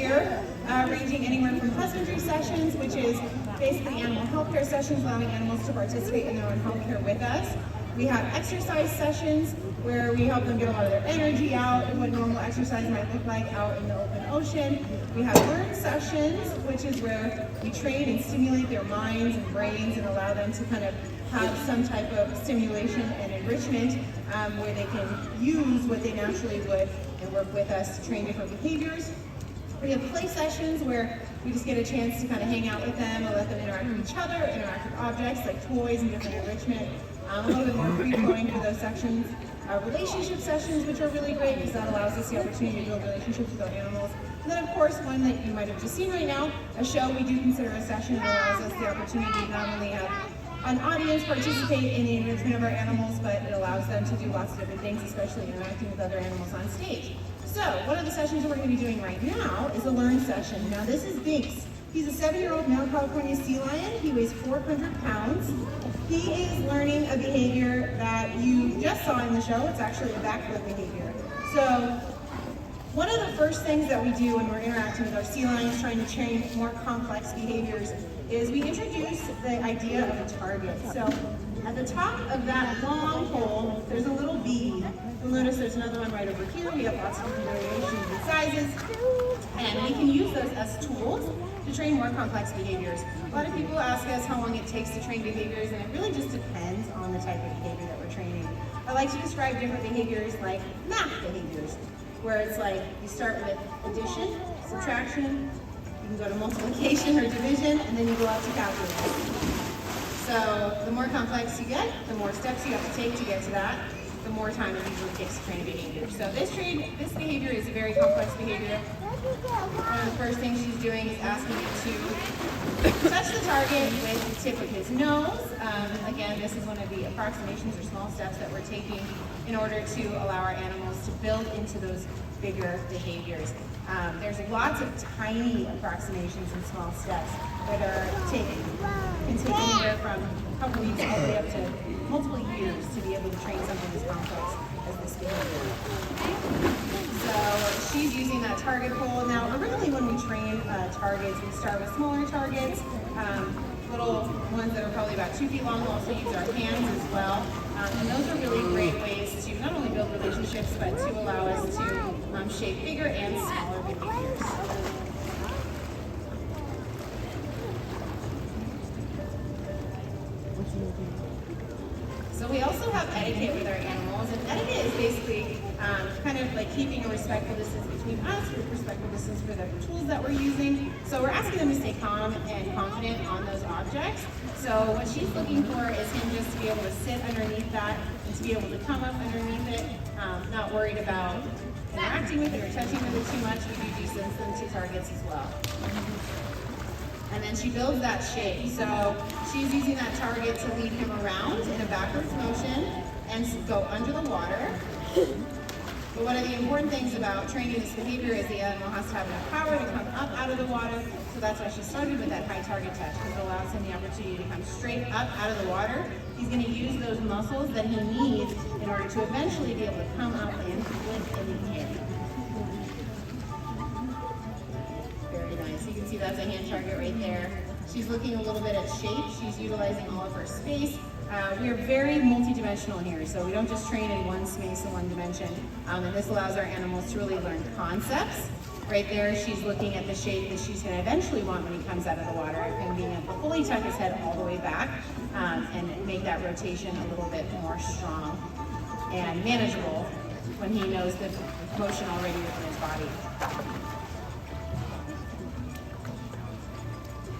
behavior, ranging anywhere from husbandry sessions, which is basically animal healthcare sessions, allowing animals to participate in their own healthcare with us. We have exercise sessions where we help them get a lot of their energy out and what normal exercise might look like out in the open ocean. We have learn sessions, which is where we train and stimulate their minds and brains and allow them to kind of have some type of stimulation and enrichment where they can use what they naturally would and work with us to train different behaviors. We have play sessions where we just get a chance to kind of hang out with them and let them interact with each other, interact with objects like toys and different enrichment. A little bit more free-flowing for those sections. Relationship sessions, which are really great because that allows us the opportunity to build relationships with our animals. And then of course, one that you might have just seen right now, a show we do consider a session that allows us the opportunity to not only have an audience participate in the enrichment of our animals, but it allows them to do lots of different things, especially interacting with other animals on stage. So one of the sessions that we're going to be doing right now is a learn session. Now this is Binks. He's a 7-year-old male California sea lion. He weighs 400 pounds. He is learning a behavior that you just saw in the show. It's actually a backflip behavior. So one of the first things that we do when we're interacting with our sea lions, trying to train more complex behaviors, is we introduce the idea of a target. So at the top of that long pole, there's a little bead. You'll notice there's another one right over here. We have lots of different variations in sizes, and we can use those as tools to train more complex behaviors. A lot of people ask us how long it takes to train behaviors, and it really just depends on the type of behavior that we're training. I like to describe different behaviors like math behaviors, where it's like you start with addition, subtraction, you can go to multiplication or division, and then you go out to calculus. So the more complex you get, the more steps you have to take to get to that, the more time it usually takes to train a behavior. So this behavior is a very complex behavior. One of the first things she's doing is asking you to touch the target with the tip of his nose. Again, this is one of the approximations or small steps that we're taking in order to allow our animals to build into those bigger behaviors. There's lots of tiny approximations and small steps that can take anywhere from a couple weeks all the way up to multiple years to be able to train something as complex as this behavior. So she's using that target pole. Now, originally when we train targets, we start with smaller targets, little ones that are probably about 2 feet long. We'll also use our hands as well. And those are really great ways to not only build relationships, but to allow us to shape bigger and smaller behaviors. So we also have etiquette with our animals, and etiquette is basically kind of like keeping a respectful distance between us, a respectful distance for the tools that we're using. So we're asking them to stay calm and confident on those objects. So what she's looking for is him just to be able to sit underneath that and to be able to come up underneath it, not worried about interacting with it or touching with it too much. We do distance them to targets as well. And then she builds that shape. So she's using that target to lead him around in a backwards motion and go under the water. But one of the important things about training this behavior is the animal has to have enough power to come up out of the water. So that's why she started with that high target touch, because it allows him the opportunity to come straight up out of the water. He's going to use those muscles that he needs in order to eventually be able to come up and flip in the air. Very nice. You can see that's a hand target right there. She's looking a little bit at shape. She's utilizing all of her space. We are very multidimensional here, so we don't just train in one space and one dimension. And this allows our animals to really learn concepts. Right there, she's looking at the shape that she's going to eventually want when he comes out of the water, and being able to fully tuck his head all the way back and make that rotation a little bit more strong and manageable when he knows the motion already within his body.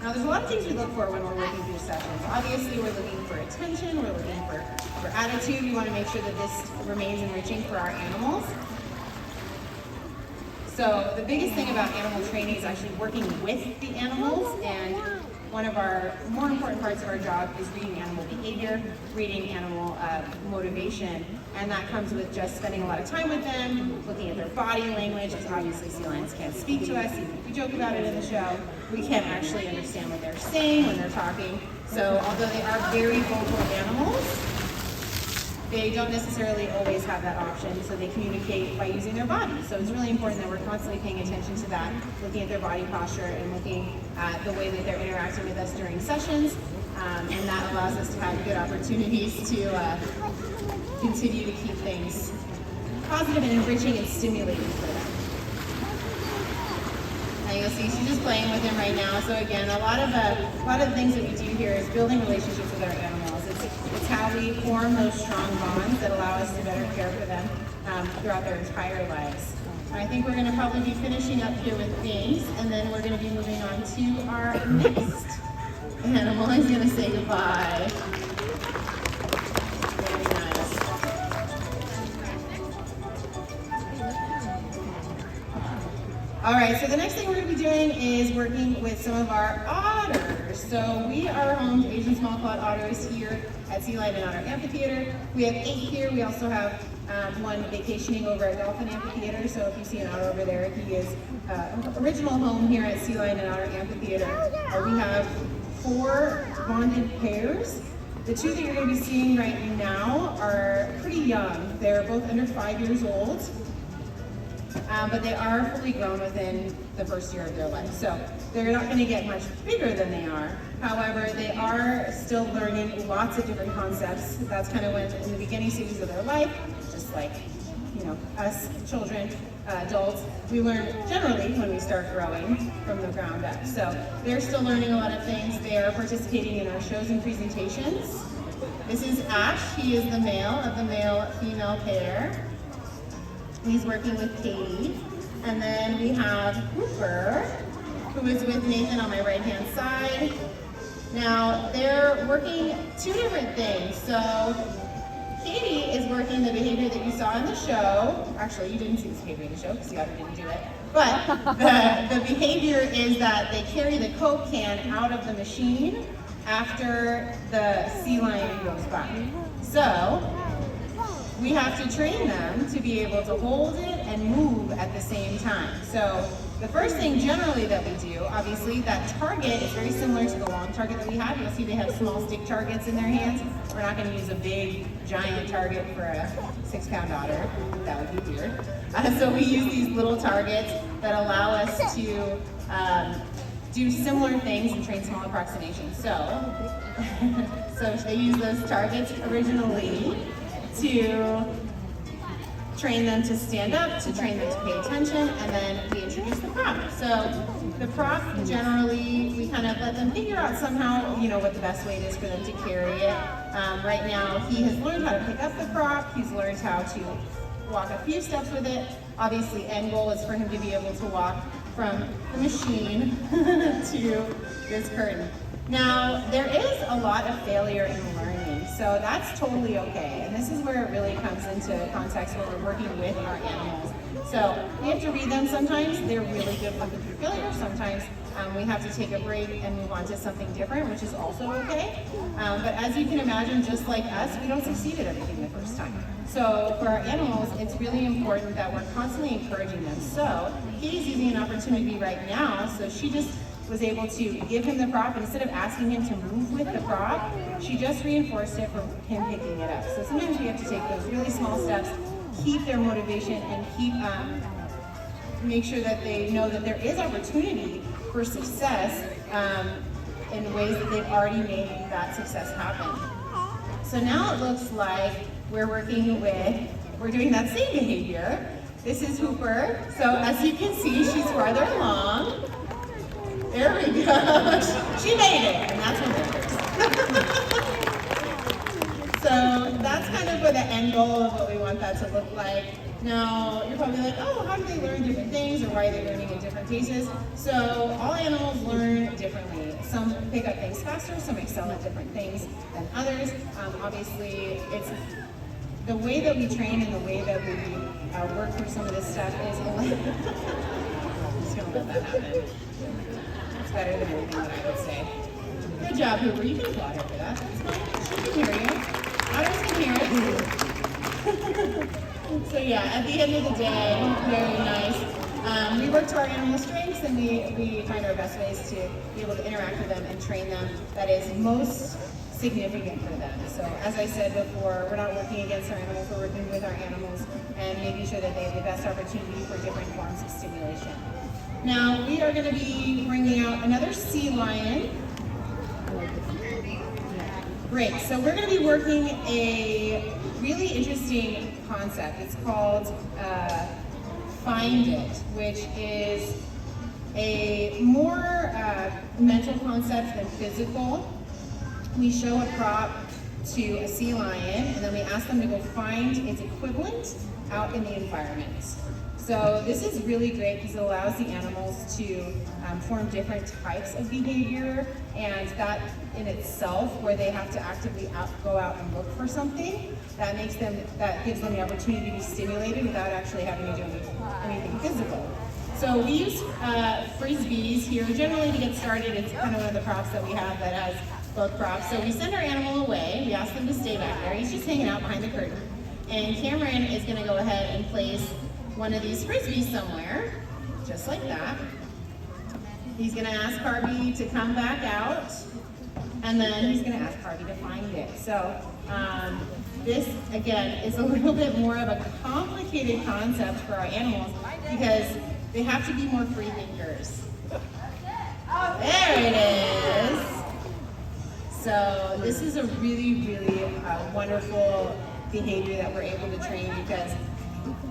Now, there's a lot of things we look for when we're working through sessions. Obviously, we're looking for attention, we're looking for attitude. We want to make sure that this remains enriching for our animals. So the biggest thing about animal training is actually working with the animals, and one of our more important parts of our job is reading animal behavior, reading animal motivation, and that comes with just spending a lot of time with them, looking at their body language, because obviously sea lions can't speak to us, even if we joke about it in the show. We can't actually understand what they're saying when they're talking. So although they are very vocal animals, they don't necessarily always have that option, so they communicate by using their body. So it's really important that we're constantly paying attention to that, looking at their body posture and looking at the way that they're interacting with us during sessions, and that allows us to have good opportunities to continue to keep things positive and enriching and stimulating for them. Now you'll see she's just playing with him right now. So again, a lot of the things that we do here is building relationships with our animals. It's how we form those strong bonds that allow us to better care for them throughout their entire lives. I think we're going to probably be finishing up here with things, and then we're going to be moving on to our next animal. He's going to say goodbye. All right, so the next thing we're going to be doing is working with some of our otters. So we are home to Asian small clawed otters here at Sea Lion and Otter Amphitheater. We have 8 here. We also have one vacationing over at Dolphin Amphitheater. So if you see an otter over there, he is original home here at Sea Lion and Otter Amphitheater. We have 4 bonded pairs. The 2 that you're going to be seeing right now are pretty young. They're both under 5 years old. But they are fully grown within the first year of their life. So they're not going to get much bigger than they are. However, they are still learning lots of different concepts. That's kind of when, in the beginning stages of their life, just like, you know, us children, adults, we learn generally when we start growing from the ground up. So they're still learning a lot of things. They are participating in our shows and presentations. This is Ash. He is the male of the male-female pair. He's working with Katie. And then we have Hooper, who is with Nathan on my right-hand side. Now, they're working 2 different things. So, Katie is working the behavior that you saw in the show. Actually, you didn't see this behavior in the show because the otter didn't do it. But the behavior is that they carry the Coke can out of the machine after the sea lion goes by. So, we have to train them to be able to hold it and move at the same time. So the first thing generally that we do, obviously that target is very similar to the long target that we have. You'll see they have small stick targets in their hands. We're not going to use a big giant target for a 6-pound otter. That would be weird. So we use these little targets that allow us to do similar things and train small approximations. So they use those targets originally to train them to stand up, to train them to pay attention, and then we introduce the prop. So the prop, generally, we kind of let them figure out somehow, you know, what the best way is for them to carry it. Right now, he has learned how to pick up the prop. He's learned how to walk a few steps with it. Obviously, end goal is for him to be able to walk from the machine to this curtain. Now, there is a lot of failure in learning, so that's totally okay. And this is where it really comes into context where we're working with our animals. So we have to read them sometimes. They're really good looking through failure. Sometimes we have to take a break and move on to something different, which is also okay. But as you can imagine, just like us, we don't succeed at everything the first time. So for our animals, it's really important that we're constantly encouraging them. So Katie's using an opportunity right now, so she just was able to give him the prop, and instead of asking him to move with the prop, she just reinforced it from him picking it up. So sometimes we have to take those really small steps, keep their motivation, and make sure that they know that there is opportunity for success in ways that they've already made that success happen. So now it looks like we're doing that same behavior. This is Hooper. So as you can see, she's farther along. There we go. She made it, and that's what matters. So that's kind of what the end goal of what we want that to look like. Now, you're probably like, oh, how do they learn different things, or why are they learning at different paces? So all animals learn differently. Some pick up things faster, some excel at different things than others. Obviously, it's the way that we train and the way that we work through some of this stuff is I'm just going to let that happen. It's better than anything that I would say. Good job, Hooper. You can applaud her for that. It's fine. She can hear you. Otters can hear us. So yeah, at the end of the day, very nice. We work to our animal strengths, and we find our best ways to be able to interact with them and train them that is most significant for them. So as I said before, we're not working against our animals, we're working with our animals and making sure that they have the best opportunity for different forms of stimulation. Now we are going to be bringing out another sea lion. Great, so we're going to be working a really interesting concept. It's called Find It, which is a more mental concept than physical. We show a prop to a sea lion, and then we ask them to go find its equivalent out in the environment. So this is really great because it allows the animals to form different types of behavior, and that in itself, where they have to actively go out and look for something, that gives them the opportunity to be stimulated without actually having to do anything physical. So we use frisbees here generally to get started. It's kind of one of the props that we have that has both props. So we send our animal away. We ask them to stay back there. He's just hanging out behind the curtain. And Cameron is going to go ahead and place one of these frisbees somewhere, just like that. He's going to ask Harvey to come back out, and then he's going to ask Harvey to find it. So this, again, is a little bit more of a complicated concept for our animals because they have to be more free thinkers. There it is. So this is a really, really wonderful behavior that we're able to train because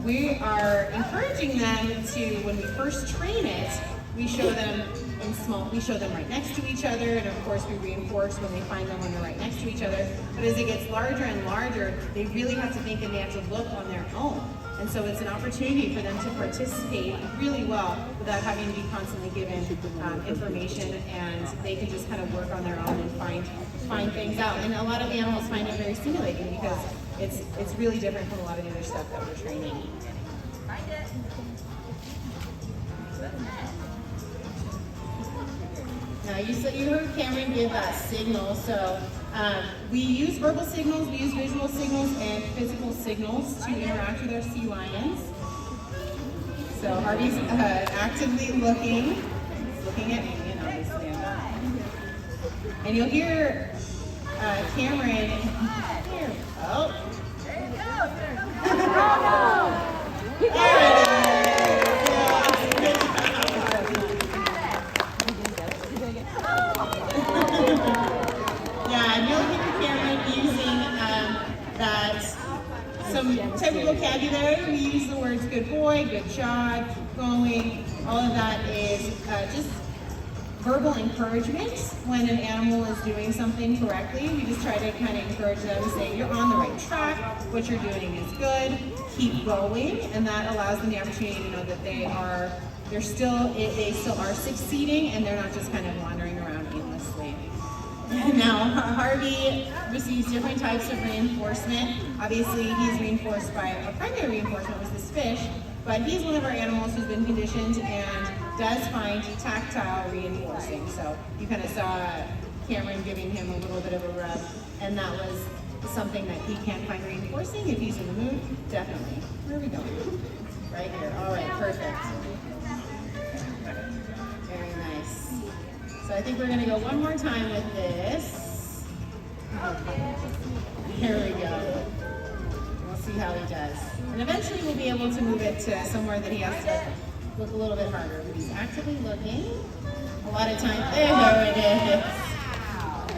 we are encouraging them to, when we first train it, we show them right next to each other, and of course we reinforce when they find them when they're right next to each other. But as it gets larger and larger, they really have to think and they have to look on their own. And so it's an opportunity for them to participate really well without having to be constantly given information, and they can just kind of work on their own and find things out. And a lot of animals find it very stimulating because it's really different from a lot of the other stuff that we're training. Now you heard Cameron give that signal, so we use verbal signals, we use visual signals, and physical signals to interact with our sea lions. So Harvey's actively looking at me, and I'll just stand up. And you'll hear Cameron here. Oh. There you go. There it is. Some type of vocabulary. We use the words good boy, good job, going. All of that is just verbal encouragement when an animal is doing something correctly. We just try to kind of encourage them to say, you're on the right track, what you're doing is good, keep going, and that allows them the opportunity to know that they still are succeeding and they're not just kind of wandering around aimlessly. Now, Harvey receives different types of reinforcement. Obviously, he's reinforced by a primary reinforcement, was this fish, but he's one of our animals who's been conditioned and does find tactile reinforcing. So you kind of saw Cameron giving him a little bit of a rub, and that was something that he can find reinforcing if he's in the mood, definitely. Where are we going? Right here. All right, perfect. Very nice. So I think we're going to go one more time with this. Here we go. We'll see how he does. And eventually we'll be able to move it to somewhere that he has to look a little bit harder. But he's actively looking. A lot of times, there it is.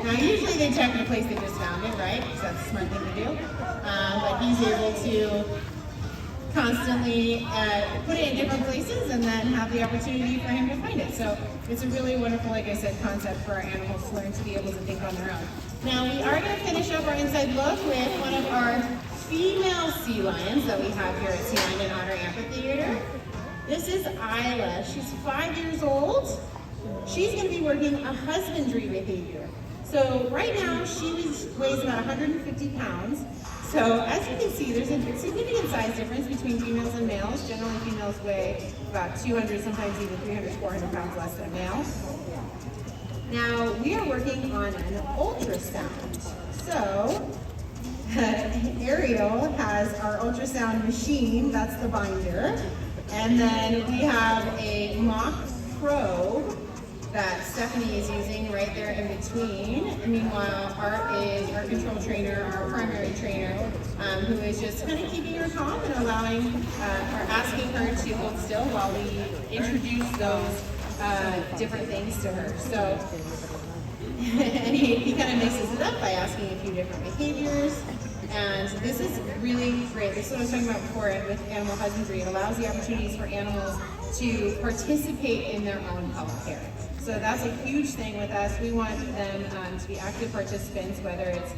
Now usually they check the place they just found it, right? Because that's a smart thing to do. But he's able to constantly put it in different places and then have the opportunity for him to find it. So it's a really wonderful, like I said, concept for our animals to learn to be able to think on their own. Now we are going to finish up our inside look with one of our female sea lions that we have here at Sea Lion and Otter Amphitheater. This is Isla. She's 5 years old. She's going to be working a husbandry behavior. So right now she weighs about 150 pounds. So as you can see, there's a significant size difference between females and males. Generally, females weigh about 200, sometimes even 300, 400 pounds less than a male. Now, we are working on an ultrasound. So, Ariel has our ultrasound machine, that's the binder. And then we have a mock probe that Stephanie is using right there in between. And meanwhile, Art is our control trainer, our primary trainer, who is just kind of keeping her calm and allowing or asking her to hold still while we introduce those different things to her. So, and he kind of mixes it up by asking a few different behaviors. And this is really great. This is what I was talking about before with animal husbandry. It allows the opportunities for animals to participate in their own health care. So that's a huge thing with us. We want them to be active participants, whether it's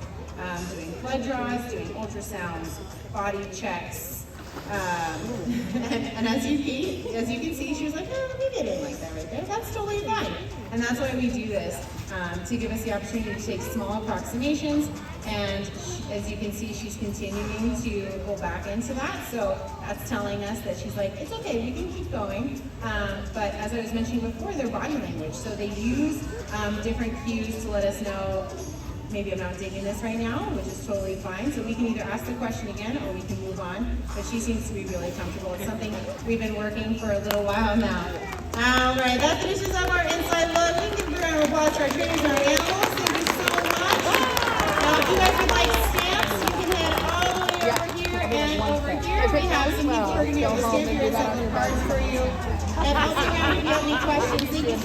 doing blood draws, doing ultrasounds, body checks. And as you can see, she was like, oh, we didn't like that right there. That's totally fine. And that's why we do this, to give us the opportunity to take small approximations. And as you can see, she's continuing to go back into that. So that's telling us that she's like, it's okay, we can keep going. But as I was mentioning before, their body language. So they use different cues to let us know, maybe I'm not digging this right now, which is totally fine. So we can either ask the question again or we can move on. But she seems to be really comfortable. It's something we've been working for a little while now. All right, that finishes up our inside look. We can give a round of applause to our trainers and our animals. Thank you so much. Now, if you guys would like stamps, you can head all the way over here and over here. We have some people who are going to be able to stamp here and set the cards for you. And I'll see around if you have any questions. Thank you so much.